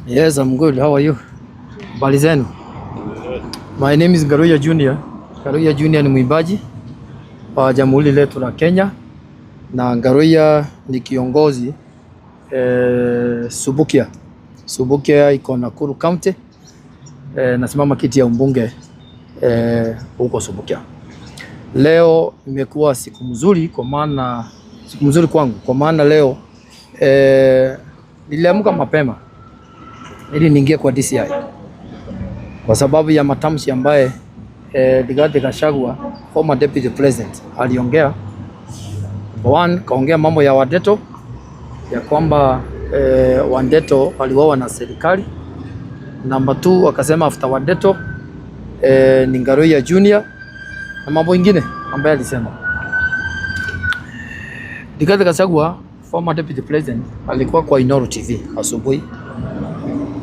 Yes, I'm good. How are you? Habari zenu? My name is Ngaruya Junior. Ngaruya Junior ni mwimbaji wa jamhuri letu la Kenya, na Ngaruya ni kiongozi Subukia. Subukia iko Nakuru County. Nasimama kiti ya mbunge huko Subukia. Leo imekuwa siku mzuri kwangu kwa maana leo niliamka mapema ili niingie kwa DCI kwa sababu ya matamshi ambaye Rigathi Gachagua, former deputy president, aliongea. One, kaongea mambo ya Wadeto ya kwamba Wadeto waliuawa na serikali. Number 2, akasema after Wadeto ni Ngaruya Junior na mambo ingine ambaye alisema. Rigathi Gachagua, former deputy president, alikuwa kwa Inooro TV asubuhi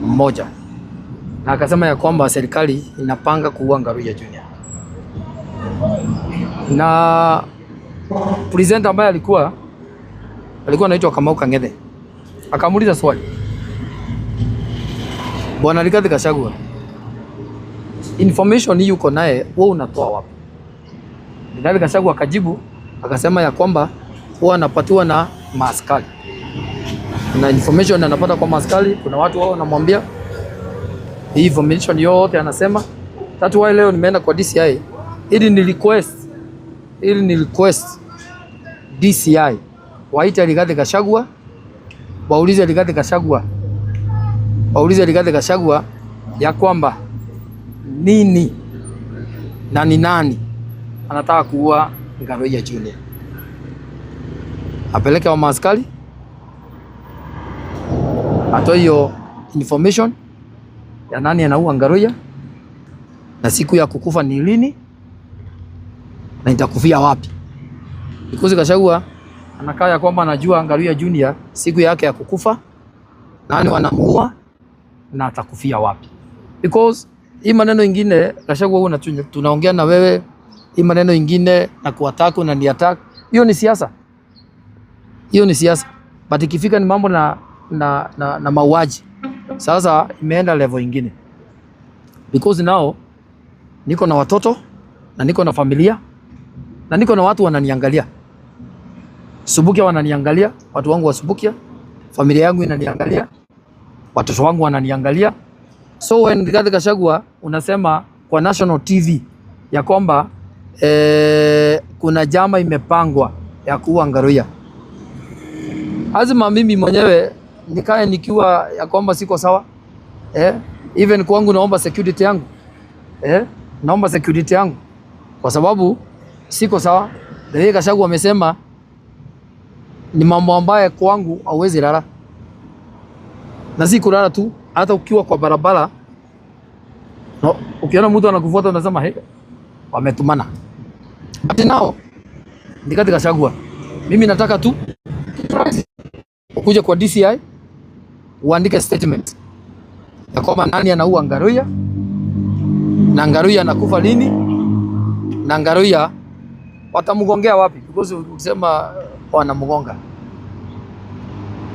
mmoja na akasema ya kwamba serikali inapanga kuua Ngaruya Junior. Na president ambaye alikuwa anaitwa Kamau Kang'ethe akamuuliza swali, Bwana Rigathi Gachagua, information hii uko naye wewe unatoa wapi? Rigathi Gachagua akajibu akasema ya kwamba huwa anapatiwa na maaskari, na information anapata kwa maaskari. Kuna watu wao wanamwambia hii information yote, anasema tatu. Wao leo nimeenda kwa DCI ili ni request DCI waite Rigathi Gachagua, waulize Rigathi Gachagua ya kwamba nini na ni nani anataka kuua Ngaruya Junior. Apeleke wa maaskari atoe hiyo information ya nani anaua Ngaruya na siku ya kukufa ni lini na itakufia wapi. Because Gachagua anakaa ya kwamba anajua Ngaruya Junior siku yake ya kukufa, nani wanamuua na atakufia wapi. Because hii maneno ingine Gachagua tunaongea na wewe, hii maneno ingine na kuataka na ni attack, hiyo ni siasa. But ikifika ni mambo na mauaji, sasa imeenda level ingine. Because now niko na watoto na niko na familia na niko na watu wananiangalia. Subukia wananiangalia, watu wangu wa Subukia, familia yangu inaniangalia, watoto wangu wananiangalia. So when Rigathi Gachagua unasema kwa national TV ya kwamba kuna jama imepangwa ya kuua Ngaruya, lazima mimi mwenyewe nikae nikiwa ya kwamba siko sawa. Even kwangu naomba security yangu kwa sababu siko sawa. Rigathi Gachagua amesema ni mambo ambaye kwangu hauwezi lala, na si kulala tu, hata ukiwa kwa barabara no, ukiona mtu anakufuata unasema hey, wametumana. But now Rigathi Gachagua, mimi nataka tu ukuje kwa DCI uandike statement ya kwamba nani anaua Ngaruya na Ngaruya anakufa lini na Ngaruya watamgongea wapi, because ukisema wanamgonga.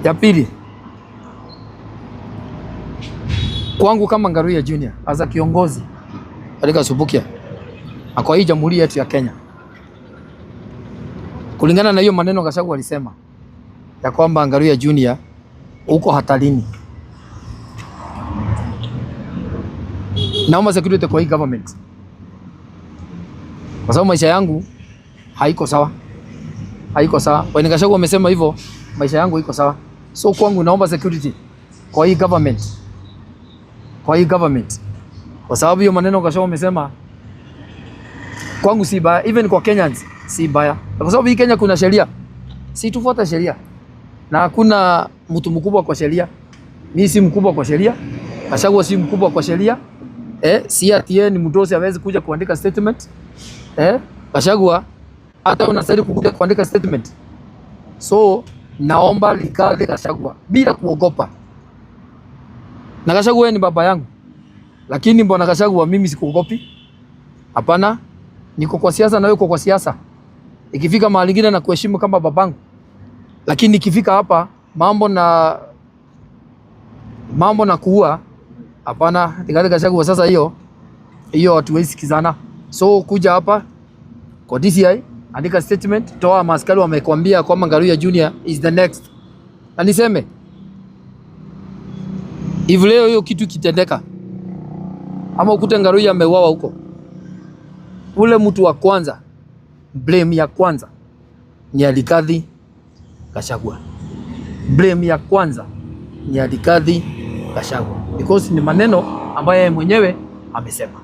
Ya pili, kwangu kama Ngaruya Junior as a kiongozi katika Subukia na kwa hii jamhuri yetu ya Kenya, kulingana na hiyo maneno Gachagua alisema ya kwamba Ngaruya Junior uko hatarini, naomba security kwa hii government, kwa sababu maisha yangu haiko sawa. When Gachagua amesema hivyo, maisha yangu iko sawa. So kwangu naomba security kwa hii government, kwa sababu hiyo maneno Gachagua amesema kwangu si baya, even kwa Kenyans si baya, kwa sababu hii Kenya kuna sheria, si tufuata sheria, na hakuna mtu mkubwa kwa sheria. Mimi si mkubwa kwa sheria, Gachagua si mkubwa kwa sheria. Si ati ni mdosi hawezi kuja kuandika statement. Gachagua hata unastahili kuja kuandika statement. So naomba Rigathi Gachagua bila kuogopa. Na Gachagua ni baba yangu, lakini mbona Gachagua mimi sikuogopi? Hapana, niko kwa siasa na wewe uko kwa siasa. Ikifika mahali nyingine na kuheshimu kama babangu, lakini ikifika hapa mambo na mambo na kuua hapana. Rigathi Gachagua sasa hiyo hatuwezi sikizana. So kuja hapa kwa DCI, andika statement, toa maskari wamekwambia kwamba Ngaruiya Junior is the next. Na niseme hivi leo hiyo kitu kitendeka ama ukute Ngaruiya ameuawa huko, ule mtu wa kwanza, blame ya kwanza ni Rigathi Gachagua. Blame ya kwanza ni Rigathi Gachagua because ni maneno ambayo yeye mwenyewe amesema.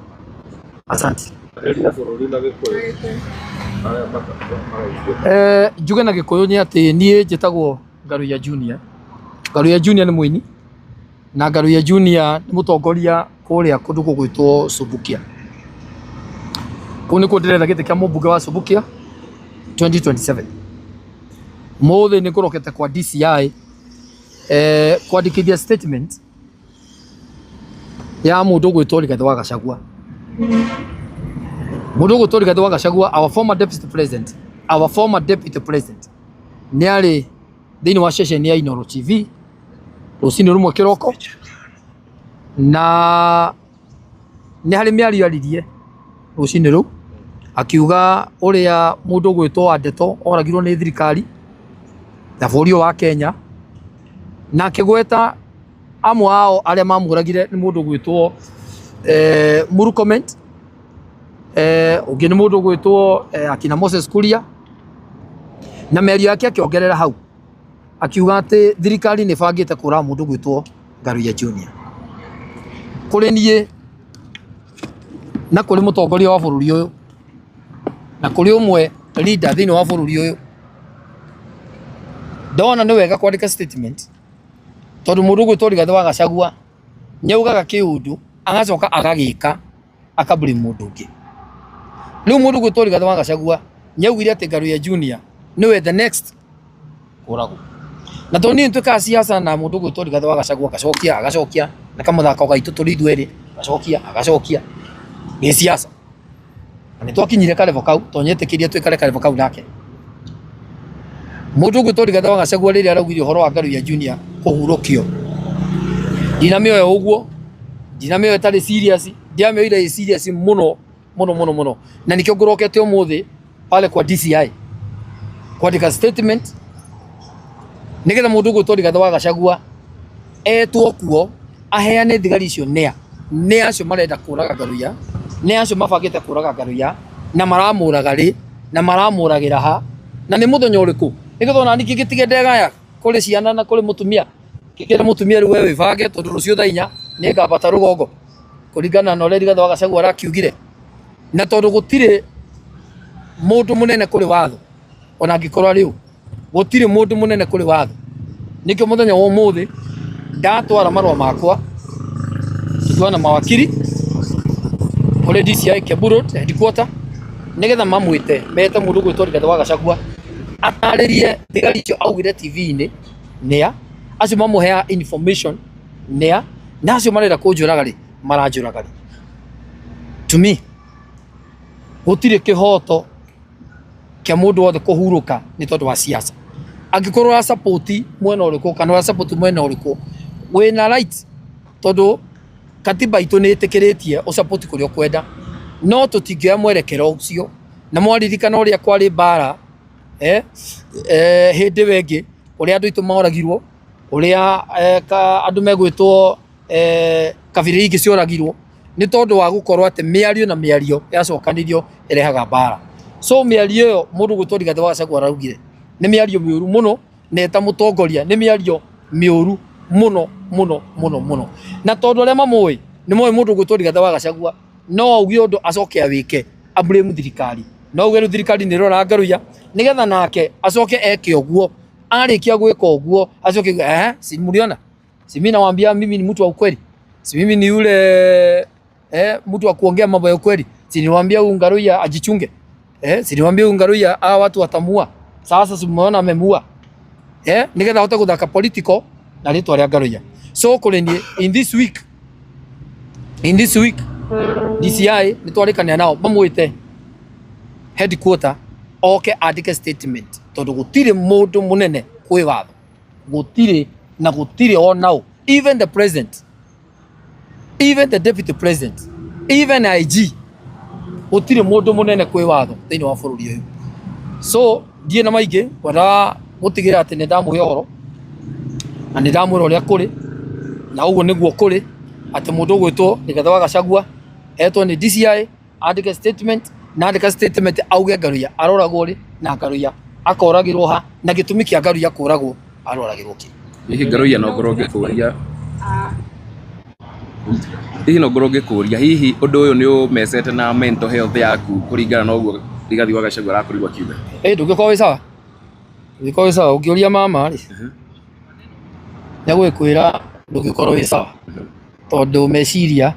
Asante. Njuge na Gikuyu ni ati nie njitagwo Ngaruiya Junior. Ngaruiya Junior ni muini na Ngaruiya Junior ni mutongoria kuria kundu kugwitwo Subukia. Kuni kundirera gite kia mubunge wa Subukia 2027. Mothe ni kurokete kwa DCI kwandikithia statement ya mundu gwitwo Rigathi wa Gachagua. Mundu gwitwo Rigathi wa Gachagua, our former deputy president ni ari thini wa session ya Inooro TV rucini rumwe kiroko, na ni hari miario aririe rucini ru akiuga uria mundu gwitwo wa Ndeto oragirwo ni thirikari na bũrũri wa Kenya, na akĩgweta amwe ao aria mamuragire ni mundu gwitwo Murkomen, ungi ni mundu gwitwo akina Moses Kuria, na merio yake akiongerera hau akiuga ati thirikari ni bangite kura mundu gwitwo Ngaruiya Junior. Kuri nie na kuri mutongoria wa bũrũri uyu na kuri umwe leader thini wa bũrũri uyu, ndona ni wega kwandika statement tondu mundu gwitwo Rigathi wa Gachagua nyaugaga kiundu agacoka agagika akaburi mundu ungi. Riu mundu gwitwo Rigathi wa Gachagua nyaugire ati Ngaruiya Junior niwe the next kuragwo, na tondu ni twika siasa na mundu gwitwo Rigathi wa Gachagua agacokia na kamuthako gaitu turiithweri agacokia ni siasa, na ni twakinyire karevo kau tonyetikirie twikare karevo kau nake. Mundu gwitwo Rigathi wa Gachagua riria araugire horo wa Ngaruiya Junior kuhurukio, dinamioyo uguo, dinamioyo tari serious, dinamioyo ire serious muno, na nikio ngurokete umuthi pale kwa DCI kwandika statement nigetha mundu gwitwo Rigathi wa Gachagua etwo kuo aheane thigari icio ne acio marenda kuraga Ngaruiya, ne acio mabangite kuraga Ngaruiya na maramuraga ri na maramuragira ha, na ni muthenya uriku nigetha ona niki gitige ndegaya kuri ciana na kuri mutumia kikira mutumia riu wewe bange tondu rucio thainya ni ngabata rugongo kuringana na uria Rigathi wa Gachagua arakiugire, na tondu gutire mundu munene kuri watho ona ngikorwa riu gutire mundu munene kuri watho, nikio muthenya wa umuthi ndatwara marua makwa tukiwa na mawakiri kuri DCI Kiambu Road headquarter nigetha mamwite mete mundu gwitwo Rigathi wa Gachagua ataririe thigari icio augire TV-ini nia acio mamuhea information nia na acio marenda kunjuraga ri maranjuraga ri. To me gutire kihoto kia mundu wothe kuhuruka ni tondu wa siasa. Angikorwo ra support mwena uriku kana ra support mwena uriku wina right, tondu katiba itu ni itikiritie o support kuria kwenda, no tutingioya mwerekero ucio na mwaririkana uria kwari bara hindi wengi uria andu itu maoragirwo, uria andu megwitwo kabira ingi cioragirwo ni tondu wa gukorwo ati miario na miario yacokanirio irehaga bara. So miario yo mundu gwitwo Rigathi wa Gachagua araugire ni miario miuru muno, na eta mutongoria ni miario miuru muno, na tondu aria mamui ni moe mundu gwitwo Rigathi wa Gachagua no augie undu acoke awike ablame thirikari, no augie thirikari ni rora Ngaruiya nigetha nake acoke eke uguo, arikia gwika uguo acoke si mliona, si mimi nawaambia mimi ni mtu wa ukweli, si mimi ni yule mtu wa kuongea mambo ya ukweli, si niwaambia Ngaruiya ajichunge, si niwaambia Ngaruiya hawa watu watamua. Sasa simuona amemua nigetha hote guthaka political na ritwa ria Ngaruiya. So kureni in this week DCI nitwarikania nao mamwite headquarter oke andike statement tondu gutire mundu munene kwi watho, gutire onao even the president, even the deputy president, even IG, gutire mundu munene kwi watho thiini wa bururi uyu. So ndie na maingi kwenda gutigira ati ni ndamuhe horo na ni ndamwira uria kuri na uguo niguo kuri ati mundu gwitwo Rigathi wa Gachagua etwo ni DCI andike statement na andika statement auge Ngaruiya aroragwo ri na Ngaruiya akoragirwo ha na gitumi kia Ngaruiya kuragwo aroragirwo ki. Hihi Ngaruiya no ngorwo ngikuria hihi undu uyu ni umecete na mental health yaku kuringana na uguo Rigathi wa Gachagua arakorirwo akiuga? Ndungĩkorwo wĩ sawa, ndungĩkorwo wĩ sawa ũngĩũria mama rĩ nĩagũgĩkwĩra ndungĩkorwo wĩ sawa tondũ meciria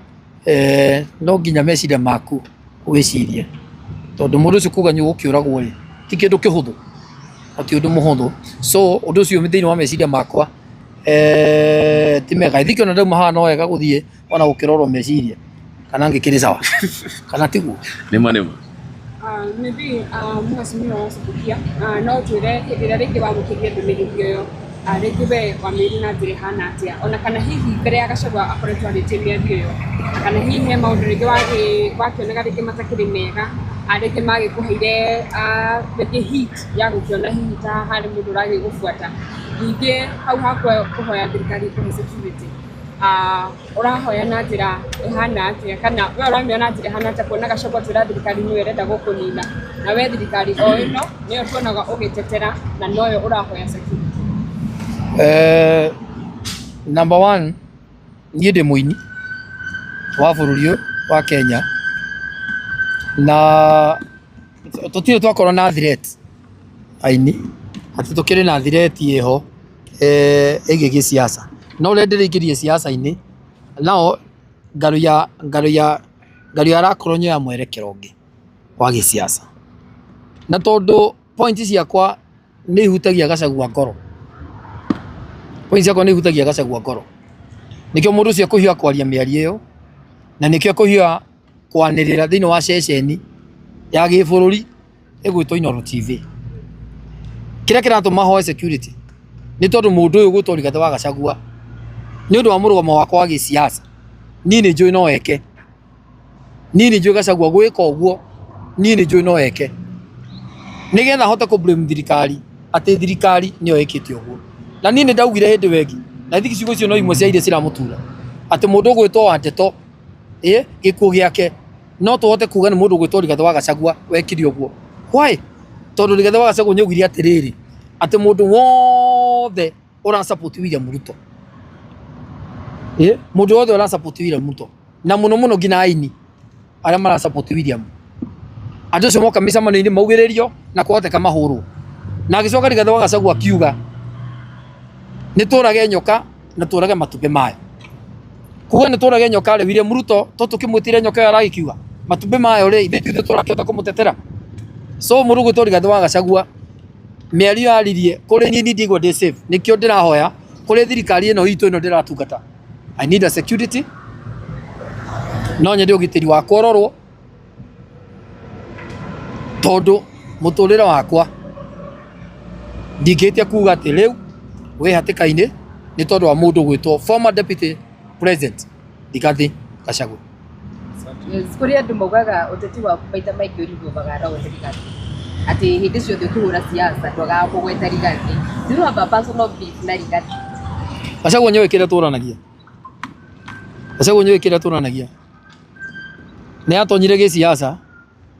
no nginya meciria maku wĩcirie tondũ mũndũ ũcio kuga nĩũgũkĩũragwo rĩ ti kĩndũ kĩhũthũ na ti ũndũ mũhũthũ. So ũndũ ũcio thĩinĩ wa meciria makwa ti mega ithikĩ ona ndauma haha no wega gũthiĩ ona gũkĩrorwo meciria kana ngĩkĩrĩ sawa kana tiguo nĩma maybe mheshimiwa wa Subukia no twire hĩndĩ ĩrĩa rĩngĩ wamũkĩrire ndũmĩrĩri ĩyo rĩngĩ we wamĩrĩ na njĩra ihana atĩa ona kana hihi mbere ya Gachagua akoretwo arĩtie mĩario ĩyo kana hihi he maũndũ rĩngĩ wakĩonaga rĩngĩ matakĩrĩ mega rĩngĩ magĩkũheire rĩngĩ hit ya gũkĩona hihi ta harĩ mũndũ ũragĩgũbuata ningĩ hau hakwa kũhoya thirikari kũhe security urahoya na njĩra ihana atĩa kana we uramĩona na njĩra ihana atĩa kuona Gachagua twĩra thirikari nĩyo ĩrenda gũkũnina na we thirikari o ĩno nĩyo tuonaga ũgĩtetera na noyo ũrahoya security? Number one, niĩ ndĩ mũini wa bũrũri ũyũ wa Kenya na tũtirĩ twakorwo na threat aini atĩ tũkĩrĩ na threat ĩho ĩgiĩ gĩsiasa no ũrĩa ndĩrĩingĩrie siasa-inĩ nao Ngaruiya arakorwo nyoya mwerekero ũngĩ wa gĩsiasa na tondũ point ciakwa nĩ ihutagia Gachagua ngoro, point ciakwa nĩ ihutagia Gachagua ngoro nĩkĩo mũndũ ũcio akũhiũha kwaria mĩario ĩyo na nĩkĩo akũhiũha kwanĩrĩra thĩinĩ wa ceceni ya gĩbũrũri ĩgwĩtwo Inooro TV. Kĩrĩa kĩratũma hoe security nĩ tondũ mũndũ ũyũ gwĩtwo Rigathi wa Gachagua nĩ ũndũ wa mũrũgamo wakwa wa gĩsiasa niĩ nĩ njũĩ no eke, niĩ nĩ njũĩ Gachagua gwĩka ũguo niĩ nĩ njũĩ no eke nĩgetha hote kũ blame thirikari atĩ thirikari nĩyo ĩkĩte ũguo na niĩ nĩ ndaugire hĩndĩ wengi na thikũ ciugo icio no imwe cia iria ciramũtura atĩ mũndũ ũgwĩtwo Wandeto gĩkuũ gĩake no tũhote kuga nĩ mũndũ ũgwĩtwo Rigathi wa Gachagua wekire ũguo. Why? Tondũ Rigathi wa Gachagua nĩaugire atĩrĩrĩ atĩ mũndũ wothe ũra support William Ruto mũndũ wothe ũra support William Ruto na mũno mũno nginya aini arĩa mara support William andũ acio moka mĩcemanio-inĩ maugĩrĩrio na kũhoteka mahũrwo na agĩcoka Rigathi wa Gachagua akiuga nĩ tũrage nyoka na tũrage matumbĩ mayo. Kuga nĩ tũrage nyoka rĩ William Ruto to tũkĩmwĩtire nyoka ĩyo aragĩkiuga matumbĩ mayo rĩ ithuĩ tũrakĩhota kũmũtetera. So mũndũ gwĩtwo Rigathi wa Gachagua mĩario yaririe kũrĩ niĩ ndigwo ndĩ safe nĩkĩo ndĩrahoya kũrĩ thirikari ĩno itũ ĩno ndĩratungata I need a security no nyende ũgitĩri wakwa ũrorwo tondũ mũtũrĩre wakwa ndingĩhĩtia kuga atĩ rĩu wĩ hatĩka-inĩ nĩ tondũ wa mũndũ gwĩtwo former deputy president Rigathi Gachagua. Kũrĩ andũ maugaga ũteti waku maita maingĩ ũrigũbaga na thirikari atĩ hĩndĩ ciothe ũkĩhũra siasa ndwagaga kũgweta Rigathi. Do you have a personal beef na Rigathi? Gachagua nĩoĩ kĩrĩa tũranagia, Gachagua nĩoĩ kĩrĩa tũranagia nĩ atonyire gĩsiasa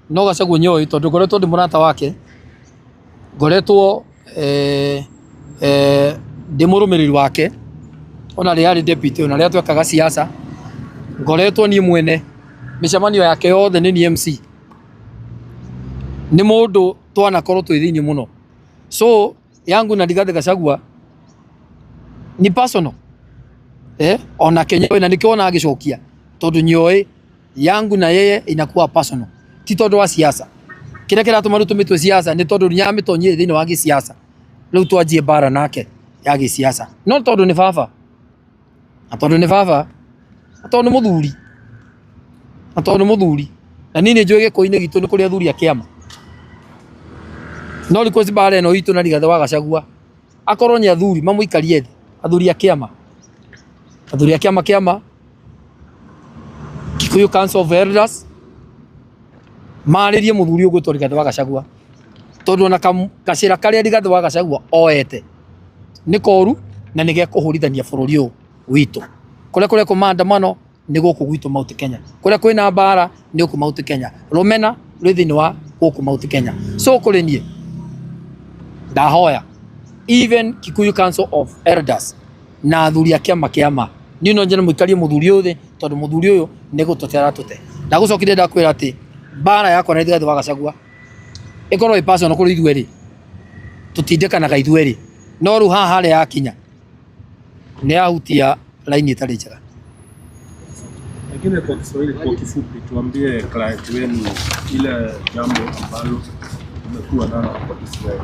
no Gachagua nĩoĩ tondũ ngoretwo ndĩ mũrata wake ngoretwo ndĩ mũrũmĩrĩri wake ona rĩarĩ deputy ona rĩrĩa twekaga siasa ngoretwo niĩ mwene mĩcemanio yake yothe nĩ niĩ MC nĩ mũndũ twanakorwo twĩ thĩinĩ mũno. So yangu na Rigathi Gachagua ni personal ona Kenya na nikiona agicokia tondu nyoe yangu na yeye inakuwa personal ti tondu wa siasa. Kira kiratuma rutumitwe siasa ni tondu nyamitonyire thĩinĩ wa gĩsiasa rĩu twanjie bara nake ya gĩsiasa no tondu ni baba na tondu ni baba na tondu muthuri na tondu muthuri na niĩ nĩ njũĩ gĩkũinĩ gitũ nĩ kũrĩ athuri a kĩama no rĩkũ bara ĩno itũ na Rigathi wa Gachagua akorwo nĩ athuri mamũikarie thĩ athuri a kĩama athuri a kiama Kikuyu Council of Elders maririe muthuri ugwitwo Rigathi wa Gachagua tondu na gacira karia Rigathi wa Gachagua oete ni koru na nige kuhurithania bururi uyu witu kuria ku maandamano ni guku gwitu Mount Kenya kuria kwina mbara ni guku Mount Kenya rumena rwi thini wa guku Mount Kenya so kuri nie ndahoya even Kikuyu Council of Elders na athuri a kiama ni no njene muikarie muthuri uyu tondu muthuri uyu ni gutotera tute ndagucokire ndakwira ati mbara yakwa na Rigathi wa Gachagua ikorwo personal kuri ithueri tutindekanaga ithueri no ru haha hale yakinya ni ahutia laini itari njega. Lakini kwa Kiswahili kwa kifupi tuambie client wenu ile jambo ambalo umekuwa nalo kwa Kiswahili.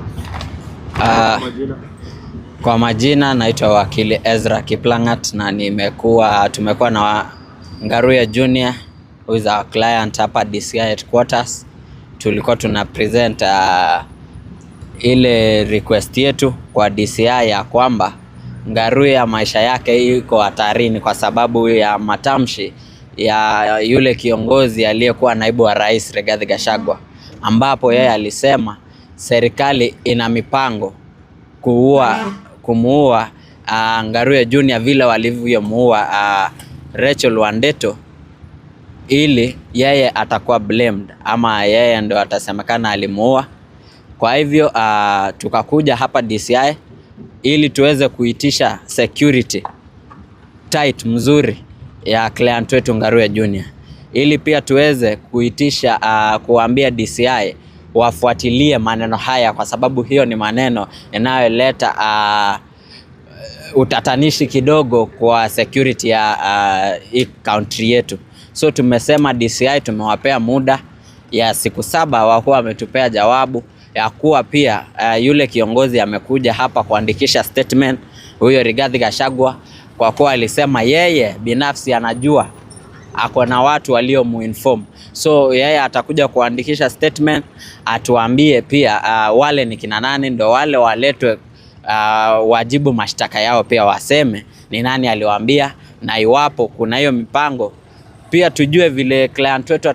Kwa majina naitwa wakili Ezra Kiplangat na tumekuwa na Ngaruya Junior who is our client hapa DCI headquarters. Tulikuwa tuna present ile request yetu kwa DCI ya kwamba Ngaruya maisha yake iko hatarini kwa sababu ya matamshi ya yule kiongozi aliyekuwa naibu wa rais Rigathi Gachagua, ambapo yeye alisema serikali ina mipango kumuua Ngaruya Junior vile walivyomuua Rachel Wandeto, ili yeye atakuwa blamed ama yeye ndo atasemekana alimuua. Kwa hivyo tukakuja hapa DCI ili tuweze kuitisha security tight mzuri ya client wetu Ngaruya Junior, ili pia tuweze kuitisha kuambia DCI wafuatilie maneno haya, kwa sababu hiyo ni maneno yanayoleta utatanishi kidogo kwa security ya hii country yetu. So tumesema DCI tumewapea muda ya siku 7 wakuwa wametupea jawabu ya kuwa pia yule kiongozi amekuja hapa kuandikisha statement, huyo Rigathi Gachagua, kwa kuwa alisema yeye binafsi anajua ako na watu waliomuinform. So yeye atakuja kuandikisha statement, atuambie pia wale ni kina nani, ndo wale waletwe wajibu mashtaka yao, pia waseme ni nani aliwaambia, na iwapo kuna hiyo mipango pia tujue vile client wetu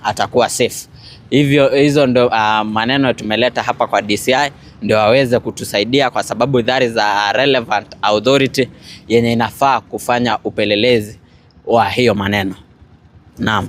atakuwa safe. Hivyo hizo ndo maneno tumeleta hapa kwa DCI ndio waweze kutusaidia, kwa sababu that is a relevant authority yenye inafaa kufanya upelelezi wa hiyo maneno. Naam.